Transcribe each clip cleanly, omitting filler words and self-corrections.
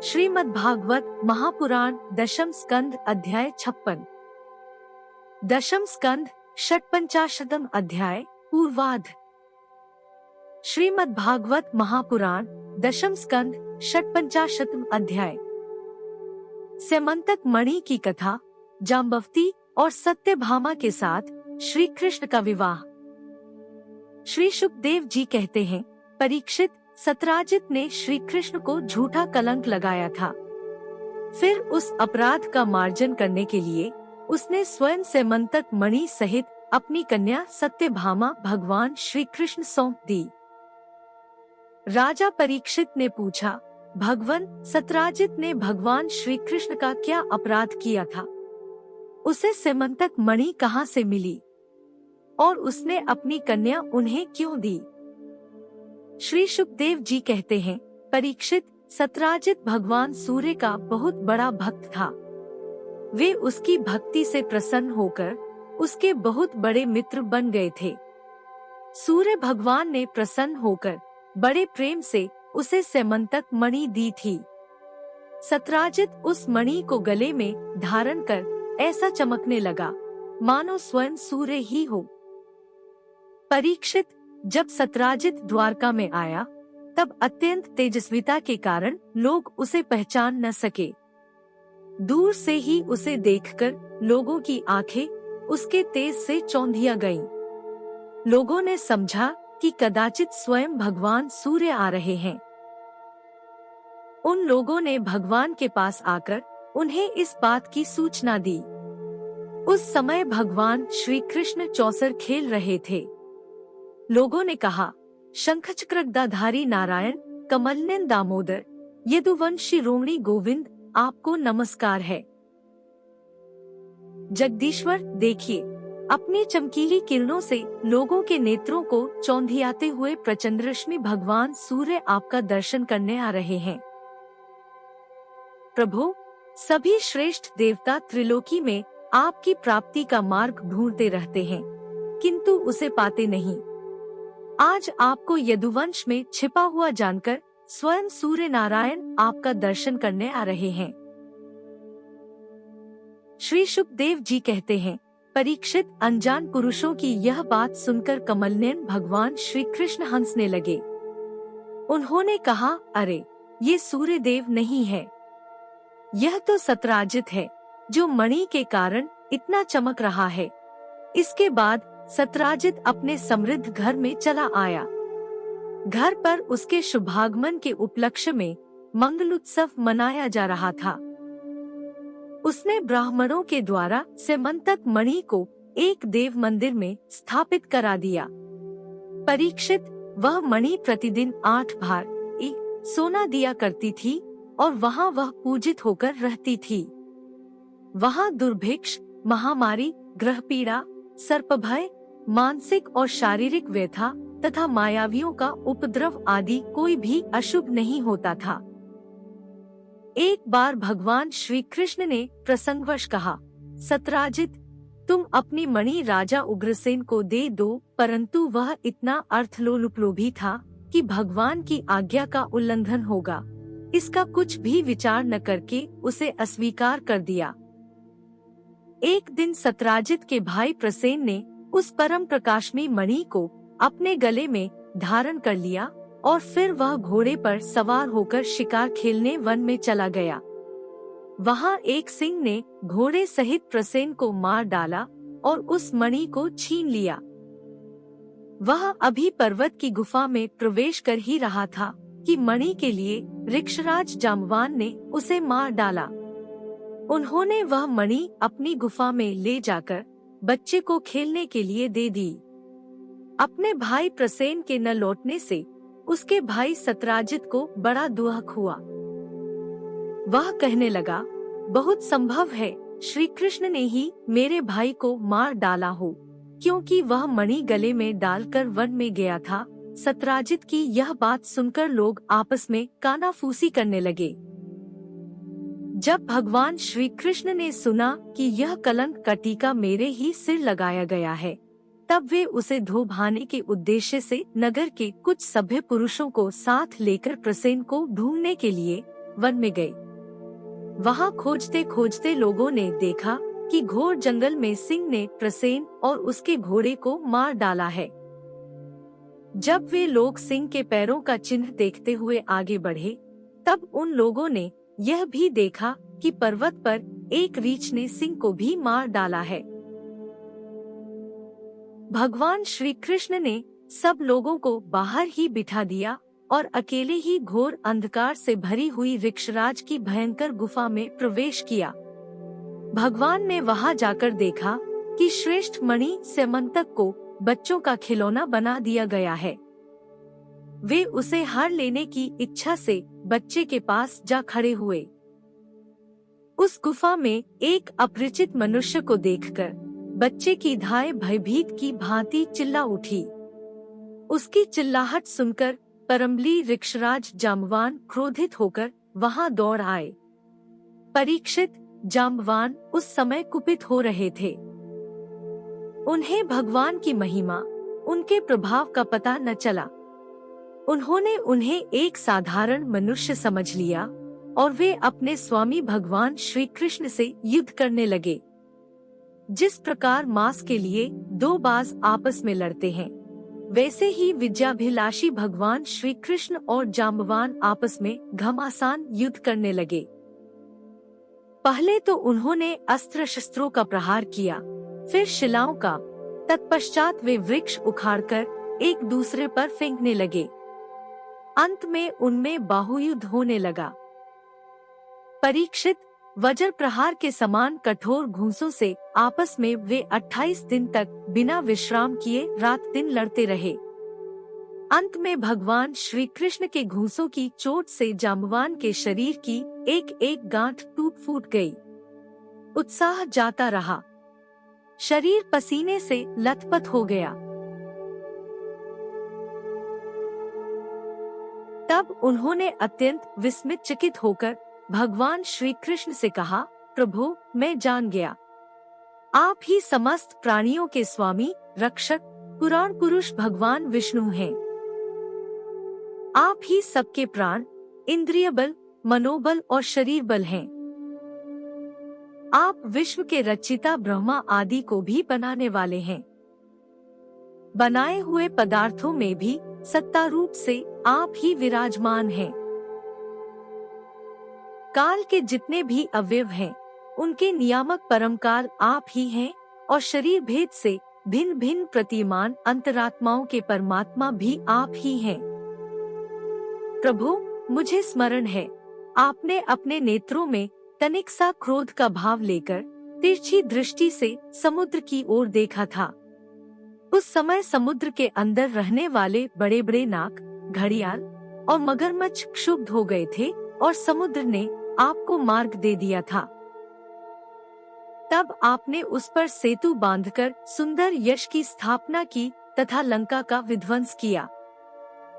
श्रीमद् भागवत महापुराण दशम स्कंद अध्याय 56। दशम स्कंद षट्पंचाशतम अध्याय पूर्वाध। श्रीमद् भागवत महापुराण दशम स्कंद षट्पंचाशतम अध्याय। स्यमंतक मणि की कथा, जाम्बवती और सत्यभामा के साथ श्री कृष्ण का विवाह। श्री शुकदेव जी कहते हैं, परीक्षित, सत्राजित ने श्री कृष्ण को झूठा कलंक लगाया था। फिर उस अपराध का मार्जन करने के लिए उसने स्वयं स्यमंतक मणि सहित अपनी कन्या सत्यभामा भगवान श्री कृष्ण सौंप दी। राजा परीक्षित ने पूछा, भगवान, सत्राजित ने भगवान श्री कृष्ण का क्या अपराध किया था? उसे स्यमंतक मणि कहाँ से मिली और उसने अपनी कन्या उन्हें क्यों दी? श्री शुकदेव जी कहते हैं, परीक्षित, सत्राजित भगवान सूर्य का बहुत बड़ा भक्त था। वे उसकी भक्ति से प्रसन्न होकर उसके बहुत बड़े मित्र बन गए थे। सूर्य भगवान ने प्रसन्न होकर बड़े प्रेम से उसे स्यमंतक मणि दी थी। सत्राजित उस मणि को गले में धारण कर ऐसा चमकने लगा मानो स्वयं सूर्य ही हो। परीक्षित, जब सत्राजित द्वारका में आया तब अत्यंत तेजस्विता के कारण लोग उसे पहचान न सके। दूर से ही उसे देखकर लोगों की आंखें उसके तेज से चौंधिया गईं। लोगों ने समझा कि कदाचित स्वयं भगवान सूर्य आ रहे हैं। उन लोगों ने भगवान के पास आकर उन्हें इस बात की सूचना दी। उस समय भगवान श्री कृष्ण चौसर खेल रहे थे। लोगों ने कहा, शंखचक्रधारी नारायण, कमलनयन दामोदर, यदुवंशी रोहिणी गोविंद, आपको नमस्कार है। जगदीश्वर, देखिए, अपनी चमकीली किरणों से लोगों के नेत्रों को चौंधियाते हुए प्रचंड रश्मि भगवान सूर्य आपका दर्शन करने आ रहे हैं। प्रभु, सभी श्रेष्ठ देवता त्रिलोकी में आपकी प्राप्ति का मार्ग ढूंढते रहते हैं, किंतु उसे पाते नहीं। आज आपको यदुवंश में छिपा हुआ जानकर स्वयं सूर्य नारायण आपका दर्शन करने आ रहे हैं। श्री शुकदेव जी कहते हैं, परीक्षित, अनजान पुरुषों की यह बात सुनकर कमलनयन भगवान श्री कृष्ण हंसने लगे। उन्होंने कहा, अरे, ये सूर्य देव नहीं है, यह तो सत्राजित है जो मणि के कारण इतना चमक रहा है। इसके बाद सत्राजित अपने समृद्ध घर में चला आया। घर पर उसके शुभागमन के उपलक्ष्य में मंगलोत्सव मनाया जा रहा था। उसने ब्राह्मणों के द्वारा स्यमंतक मणि को एक देव मंदिर में स्थापित करा दिया। परीक्षित, वह मणि प्रतिदिन 8 भार सोना दिया करती थी और वहाँ वह पूजित होकर रहती थी। वहाँ दुर्भिक्ष, महामारी, ग्रह पीड़ा, सर्पभय, मानसिक और शारीरिक व्यथा तथा मायावियों का उपद्रव आदि कोई भी अशुभ नहीं होता था। एक बार भगवान श्री कृष्ण ने प्रसंगवश कहा, सत्राजित, तुम अपनी मणि राजा उग्रसेन को दे दो, परंतु वह इतना अर्थलोलुपलोभी था कि भगवान की आज्ञा का उल्लंघन होगा, इसका कुछ भी विचार न करके उसे अस्वीकार कर दिया। एक दिन सत्राजित के भाई प्रसेन ने उस परम प्रकाशमयी मणि को अपने गले में धारण कर लिया और फिर वह घोड़े पर सवार होकर शिकार खेलने वन में चला गया। वहाँ एक सिंह ने घोड़े सहित प्रसेन को मार डाला और उस मणि को छीन लिया। वह अभी पर्वत की गुफा में प्रवेश कर ही रहा था कि मणि के लिए ऋक्षराज जाम्बवान ने उसे मार डाला। उन्होंने वह मणि अपनी गुफा में ले जाकर बच्चे को खेलने के लिए दे दी। अपने भाई प्रसेन के न लौटने से उसके भाई सत्राजित को बड़ा दुख हुआ। वह कहने लगा, बहुत संभव है श्री कृष्ण ने ही मेरे भाई को मार डाला हो, क्योंकि वह मणि गले में डालकर वन में गया था। सत्राजित की यह बात सुनकर लोग आपस में कानाफूसी करने लगे। जब भगवान श्री कृष्ण ने सुना कि यह कलंक का टीका मेरे ही सिर लगाया गया है, तब वे उसे धोभाने के उद्देश्य से नगर के कुछ सभ्य पुरुषों को साथ लेकर प्रसेन को ढूंढने के लिए वन में गए। वहाँ खोजते खोजते लोगों ने देखा कि घोर जंगल में सिंह ने प्रसेन और उसके घोड़े को मार डाला है। जब वे लोग सिंह के पैरों का चिन्ह देखते हुए आगे बढ़े, तब उन लोगों ने यह भी देखा कि पर्वत पर एक रीछ ने सिंह को भी मार डाला है। भगवान श्री कृष्ण ने सब लोगों को बाहर ही बिठा दिया और अकेले ही घोर अंधकार से भरी हुई ऋक्षराज की भयंकर गुफा में प्रवेश किया। भगवान ने वहां जाकर देखा कि श्रेष्ठ मणि स्यमंतक को बच्चों का खिलौना बना दिया गया है। वे उसे हर लेने की इच्छा से बच्चे के पास जा खड़े हुए। उस गुफा में एक अपरिचित मनुष्य को देखकर बच्चे की धाय भयभीत की भांति चिल्ला उठी। उसकी चिल्लाहट सुनकर परमली ऋक्षराज जाम्बवान क्रोधित होकर वहां दौड़ आए। परीक्षित जाम्बवान उस समय कुपित हो रहे थे। उन्हें भगवान की महिमा, उनके प्रभाव का पता न चला। उन्होंने उन्हें एक साधारण मनुष्य समझ लिया और वे अपने स्वामी भगवान श्री कृष्ण से युद्ध करने लगे। जिस प्रकार मांस के लिए दो बाज आपस में लड़ते हैं, वैसे ही विद्याभिलाषी भगवान श्री कृष्ण और जाम्बवान आपस में घमासान युद्ध करने लगे। पहले तो उन्होंने अस्त्र शस्त्रों का प्रहार किया, फिर शिलाओं का, तत्पश्चात वे वृक्ष उखाड़कर एक दूसरे पर फेंकने लगे। अंत में उनमें बाहुयुद्ध होने लगा। परीक्षित, वज्र प्रहार के समान कठोर घूंसों से आपस में वे 28 दिन तक बिना विश्राम किए रात दिन लड़ते रहे। अंत में भगवान श्री कृष्ण के घूंसों की चोट से जाम्बवान के शरीर की एक एक गांठ टूट फूट गई। उत्साह जाता रहा, शरीर पसीने से लथपथ हो गया। तब उन्होंने अत्यंत विस्मित चकित होकर भगवान श्री कृष्ण से कहा, प्रभु, मैं जान गया, आप ही समस्त प्राणियों के स्वामी, रक्षक, पुराण पुरुष भगवान विष्णु हैं। आप ही सबके प्राण, इंद्रिय बल, मनोबल और शरीर बल हैं। आप विश्व के रचिता ब्रह्मा आदि को भी बनाने वाले हैं। बनाए हुए पदार्थों में भी सत्ता रूप से आप ही विराजमान हैं। काल के जितने भी अवयव हैं, उनके नियामक परमकाल आप ही हैं और शरीर भेद से भिन्न भिन्न प्रतिमान अंतरात्माओं के परमात्मा भी आप ही हैं। प्रभु, मुझे स्मरण है, आपने अपने नेत्रों में तनिक सा क्रोध का भाव लेकर तिरछी दृष्टि से समुद्र की ओर देखा था। उस समय समुद्र के अंदर रहने वाले बड़े बड़े नाग, घड़ियाल और मगरमच्छ क्षुब्ध हो गए थे और समुद्र ने आपको मार्ग दे दिया था। तब आपने उस पर सेतु बांधकर सुंदर यश की स्थापना की तथा लंका का विध्वंस किया।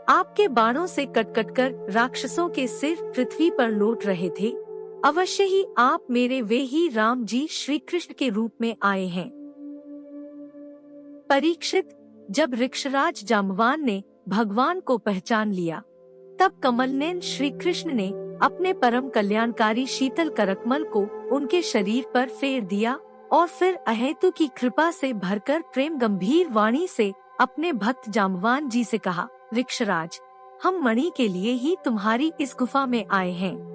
आपके बाणों से कट-कट राक्षसों के सिर पृथ्वी पर लौट रहे थे। अवश्य ही आप मेरे वे ही राम जी श्री कृष्ण के रूप में आए हैं। परीक्षित, जब ऋक्षराज जाम्बवान ने भगवान को पहचान लिया, तब कमलनयन श्री कृष्ण ने अपने परम कल्याणकारी शीतल करकमल को उनके शरीर पर फेर दिया और फिर अहेतु की कृपा से भरकर प्रेम गंभीर वाणी से अपने भक्त जाम्बवान जी से कहा, ऋक्षराज, हम मणि के लिए ही तुम्हारी इस गुफा में आए हैं।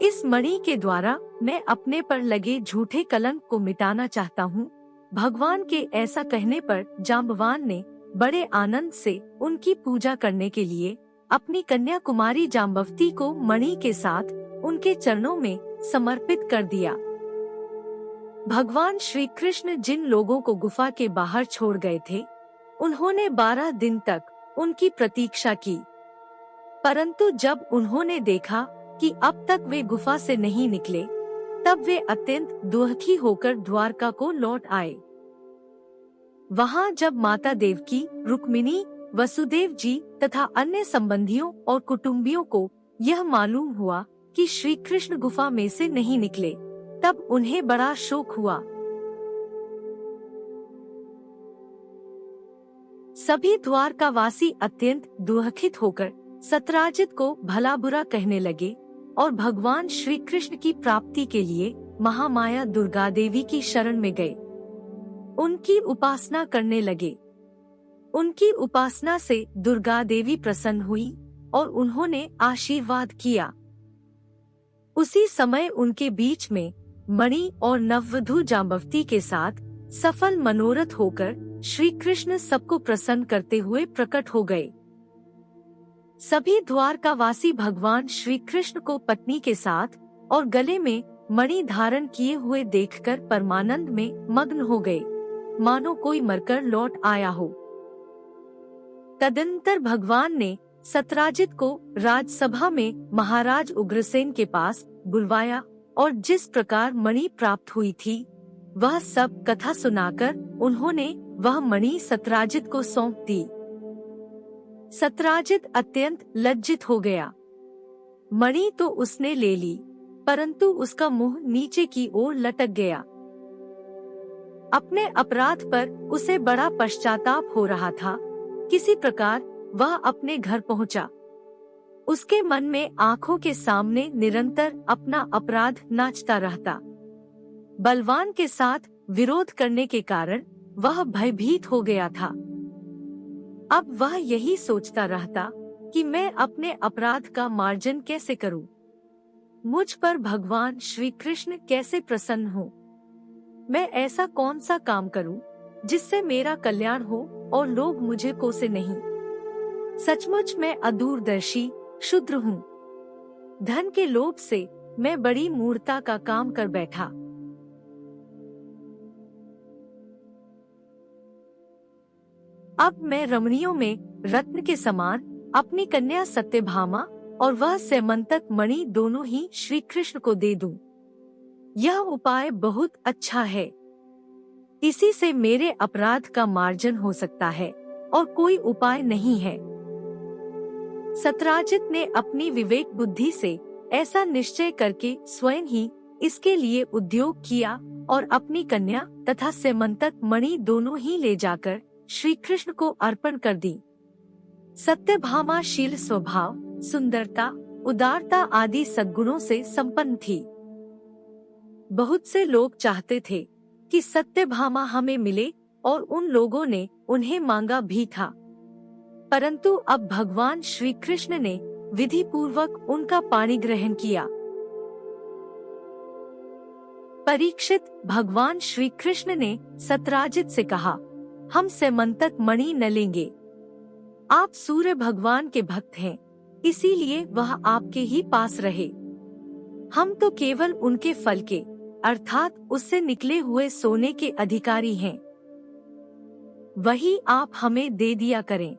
इस मणि के द्वारा मैं अपने पर लगे झूठे कलंक को मिटाना चाहता हूँ। भगवान के ऐसा कहने पर जाम्बवान ने बड़े आनंद से उनकी पूजा करने के लिए अपनी कन्या कुमारी जाम्बवती को मणि के साथ उनके चरणों में समर्पित कर दिया। भगवान श्री कृष्ण जिन लोगों को गुफा के बाहर छोड़ गए थे, उन्होंने 12 दिन तक उनकी प्रतीक्षा की, परंतु जब उन्होंने देखा कि अब तक वे गुफा से नहीं निकले, तब वे अत्यंत दुखी होकर द्वारका को लौट आए। वहाँ जब माता देवकी, रुक्मिणी, वसुदेव जी तथा अन्य संबंधियों और कुटुंबियों को यह मालूम हुआ कि श्री कृष्ण गुफा में से नहीं निकले, तब उन्हें बड़ा शोक हुआ। सभी द्वारकावासी अत्यंत दुखित होकर सत्यराजित को भला बुरा कहने लगे और भगवान श्री कृष्ण की प्राप्ति के लिए महामाया दुर्गा देवी की शरण में गए। उनकी उपासना करने लगे। उनकी उपासना से दुर्गा देवी प्रसन्न हुई और उन्होंने आशीर्वाद किया। उसी समय उनके बीच में मणि और नववधू जाम्बवती के साथ सफल मनोरथ होकर श्री कृष्ण सबको प्रसन्न करते हुए प्रकट हो गए। सभी द्वारकावासी भगवान श्री कृष्ण को पत्नी के साथ और गले में मणि धारण किए हुए देखकर परमानंद में मग्न हो गए, मानो कोई मरकर लौट आया हो। तदनंतर भगवान ने सत्यराजित को राजसभा में महाराज उग्रसेन के पास बुलवाया और जिस प्रकार मणि प्राप्त हुई थी वह सब कथा सुनाकर उन्होंने वह मणि सत्यराजित को सौंप दी। सत्यराजित अत्यंत लज्जित हो गया। मणि तो उसने ले ली, परंतु उसका मुंह नीचे की ओर लटक गया। अपने अपराध पर उसे बड़ा पश्चाताप हो रहा था। किसी प्रकार वह अपने घर पहुंचा। उसके मन में आंखों के सामने निरंतर अपना अपराध नाचता रहता। बलवान के साथ विरोध करने के कारण वह भयभीत हो गया था। अब वह यही सोचता रहता कि मैं अपने अपराध का मार्जन कैसे करूं? मुझ पर भगवान श्री कृष्ण कैसे प्रसन्न हो? मैं ऐसा कौन सा काम करूं जिससे मेरा कल्याण हो और लोग मुझे कोसे नहीं? सचमुच मैं अदूरदर्शी क्षुद्र हूँ। धन के लोभ से मैं बड़ी मूर्खता का काम कर बैठा। अब मैं रमणियों में रत्न के समान अपनी कन्या सत्यभामा और वह सेमंतक मणि दोनों ही श्री कृष्ण को दे दूं। यह उपाय बहुत अच्छा है। इसी से मेरे अपराध का मार्जन हो सकता है और कोई उपाय नहीं है। सत्यराजित ने अपनी विवेक बुद्धि से ऐसा निश्चय करके स्वयं ही इसके लिए उद्योग किया और अपनी कन्या तथा सेमंतक मणि दोनों ही ले जाकर श्री कृष्ण को अर्पण कर दी। सत्यभामा शील स्वभाव, सुंदरता, उदारता आदि सद्गुणों से संपन्न थी। बहुत से लोग चाहते थे कि सत्यभामा हमें मिले और उन लोगों ने उन्हें मांगा भी था, परंतु अब भगवान श्री कृष्ण ने विधि पूर्वक उनका पाणी ग्रहण किया। परीक्षित, भगवान श्री कृष्ण ने सत्यराजित से कहा, हम सेमंतक मणि न लेंगे। आप सूर्य भगवान के भक्त हैं, इसीलिए वह आपके ही पास रहे। हम तो केवल उनके फल के अर्थात उससे निकले हुए सोने के अधिकारी हैं। वही आप हमें दे दिया करें।